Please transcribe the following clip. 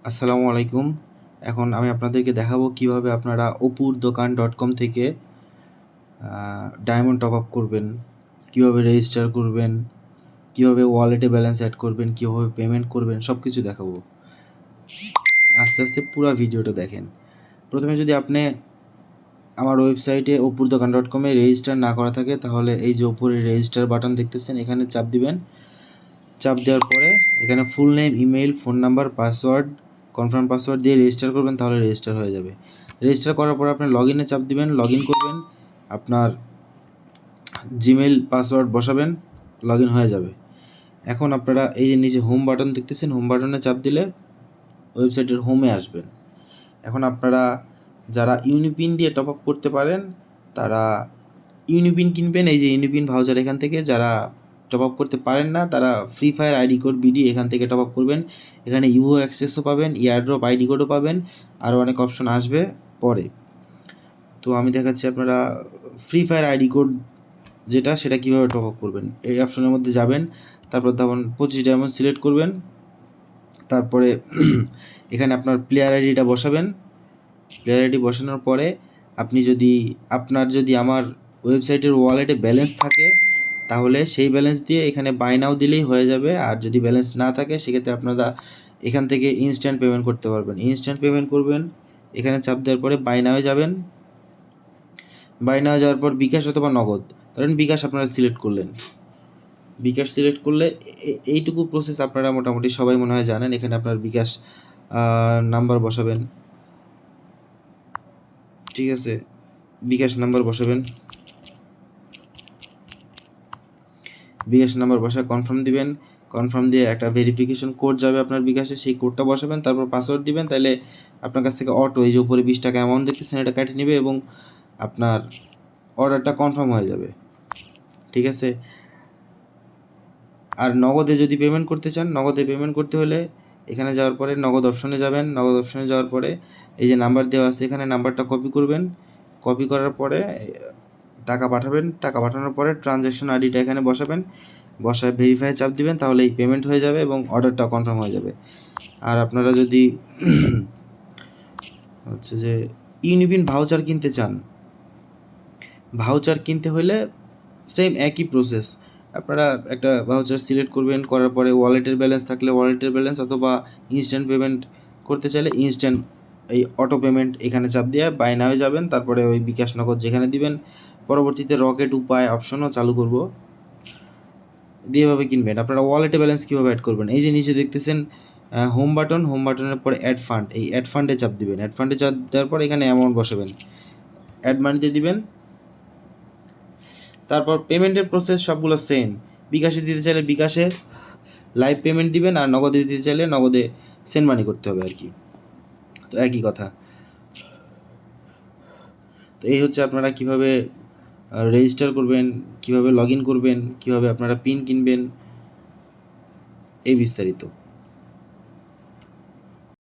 আসসালামু আলাইকুম। এখন আমি আপনাদেরকে দেখাবো কিভাবে আপনারা opurdokan.com থেকে ডায়মন্ড টপ আপ করবেন, কিভাবে রেজিস্টার করবেন, কিভাবে ওয়ালেটে ব্যালেন্স অ্যাড করবেন, কিভাবে পেমেন্ট করবেন সব কিছু দেখাবো। আস্তে আস্তে পুরো ভিডিওটা দেখেন। প্রথমে যদি আপনি আমার ওয়েবসাইটে opurdokan.com এ রেজিস্টার না করা থাকে তাহলে এই যে উপরে রেজিস্টার বাটন দেখতেছেন এখানে চাপ দিবেন। চাপ দেওয়ার পরে এখানে full name, email, phone number, password, confirm password দিয়ে রেজিস্টার করবেন, তাহলে রেজিস্টার হয়ে যাবে। রেজিস্টার করার পর আপনি লগ ইনে চাপ দিবেন, লগ ইন করবেন, আপনার জিমেইল পাসওয়ার্ড বসাবেন, লগ ইন হয়ে যাবে। এখন আপনারা এই যে নিচে হোম বাটন দেখতেছেন, হোম বাটনে চাপ দিলে ওয়েবসাইটের হোমে আসবেন। এখন আপনারা যারা ইউনিপিন দিয়ে টপ আপ করতে পারেন তারা ইউনিপিন কিনবেন, এই যে ইউনিপিন ভাউচার এখান থেকে। যারা টপ আপ করতে পারেন না তারা free fire ID code BD এখান থেকে টপ আপ করবেন। এখানে ইউও অ্যাক্সেসও পাবেন, এয়ারড্রপ আইডি কোডও পাবেন, আরও অনেক অপশন আসবে পরে। তো আমি দেখাচ্ছি আপনারা ফ্রি ফায়ার আইডি কোড যেটা সেটা কীভাবে টপ আপ করবেন। এই অপশনের মধ্যে যাবেন, তারপর তখন 25 ডায়মন্ড সিলেক্ট করবেন, তারপরে এখানে আপনার প্লেয়ার আইডিটা বসাবেন। প্লেয়ার আইডি বসানোর পরে আপনার যদি আমার ওয়েবসাইটের ওয়ালেটে ব্যালেন্স থাকে তাহলে সেই ব্যালেন্স দিয়ে এখানে বাই নাও দিলেই হয়ে যাবে। আর যদি ব্যালেন্স না থাকে সেক্ষেত্রে আপনারা এখান থেকে ইনস্ট্যান্ট পেমেন্ট করতে পারবেন। ইনস্ট্যান্ট পেমেন্ট করবেন, এখানে চাপ দেওয়ার পরে বাই নাও যাবেন। বাই নাও যাওয়ার পর বিকাশ অথবা নগদ, ধরেন বিকাশ আপনারা সিলেক্ট করলেন। বিকাশ সিলেক্ট করলে এইটুকু প্রসেস আপনারা মোটামুটি সবাই মনে হয় জানেন। এখানে আপনার বিকাশ নাম্বার বসাবেন, ঠিক আছে, বিকাশ নাম্বার বসাবেন। বিকাশ নাম্বার বসায় কনফার্ম দিবেন। কনফার্ম দিয়ে একটা ভেরিফিকেশন কোড যাবে আপনার বিকাশে, সেই কোডটা বসাবেন, তারপর পাসওয়ার্ড দিবেন। তাহলে আপনার কাছ থেকে অটো এই যে উপরে 20 টাকা অ্যামাউন্ট দেখতেছেন এটা কেটে নেবে এবং আপনার অর্ডারটা কনফার্ম হয়ে যাবে, ঠিক আছে। আর নগদে যদি পেমেন্ট করতে চান, নগদে পেমেন্ট করতে হলে এখানে যাওয়ার পরে নগদ অপশনে যাবেন। নগদ অপশনে যাওয়ার পরে এই যে নাম্বার দেওয়া আছে এখানে নাম্বারটা কপি করবেন। কপি করার পরে টাকা পাঠাবেন। টাকা পাঠানোর পরে ট্রানজ্যাকশন আইডিটা এখানে বসাবেন, বসায় ভেরিফাই চাপ দিবেন, তাহলে এই পেমেন্ট হয়ে যাবে এবং অর্ডারটা কনফার্ম হয়ে যাবে। আর আপনারা যদি হচ্ছে যে ইউনিপিন ভাউচার কিনতে চান, ভাউচার কিনতে হলে সেম একই প্রসেস। আপনারা একটা ভাউচার সিলেক্ট করবেন, করার পরে ওয়ালেটের ব্যালেন্স থাকলে ওয়ালেটের ব্যালেন্স, অথবা ইনস্ট্যান্ট পেমেন্ট করতে চাইলে ইনস্ট্যান্ট এই অটো পেমেন্ট এখানে চাপ দিয়ে বাই নাও যাবেন। তারপরে ওই বিকাশ নগদ যেখানে দিবেন, পরবর্তীতে রকেট উপায় অপশনও চালু করব, দিয়ে এভাবে কিনবেন। আপনারা ওয়ালেটে ব্যালেন্স কীভাবে অ্যাড করবেন, এই যে নিচে দেখতেছেন হোম বাটন, হোম বাটনের পরে অ্যাড ফান্ড, এই অ্যাড ফান্ডে চাপ দিবেন। অ্যাড ফান্ডে চাপ দেওয়ার পর এখানে অ্যামাউন্ট বসাবেন, অ্যাড মানিতে দিবেন। তারপর পেমেন্টের প্রসেস সবগুলো সেম। বিকাশে দিতে চাইলে বিকাশে লাইভ পেমেন্ট দিবেন, আর নগদে দিতে চাইলে নগদে সেন্ড মানি করতে হবে আর কি, তো একই কথা। তো এই হচ্ছে আপনারা কিভাবে রেজিস্টার করবেন, কিভাবে লগ ইন করবেন, কিভাবে আপনারা পিন কিনবেন, এই বিস্তারিত।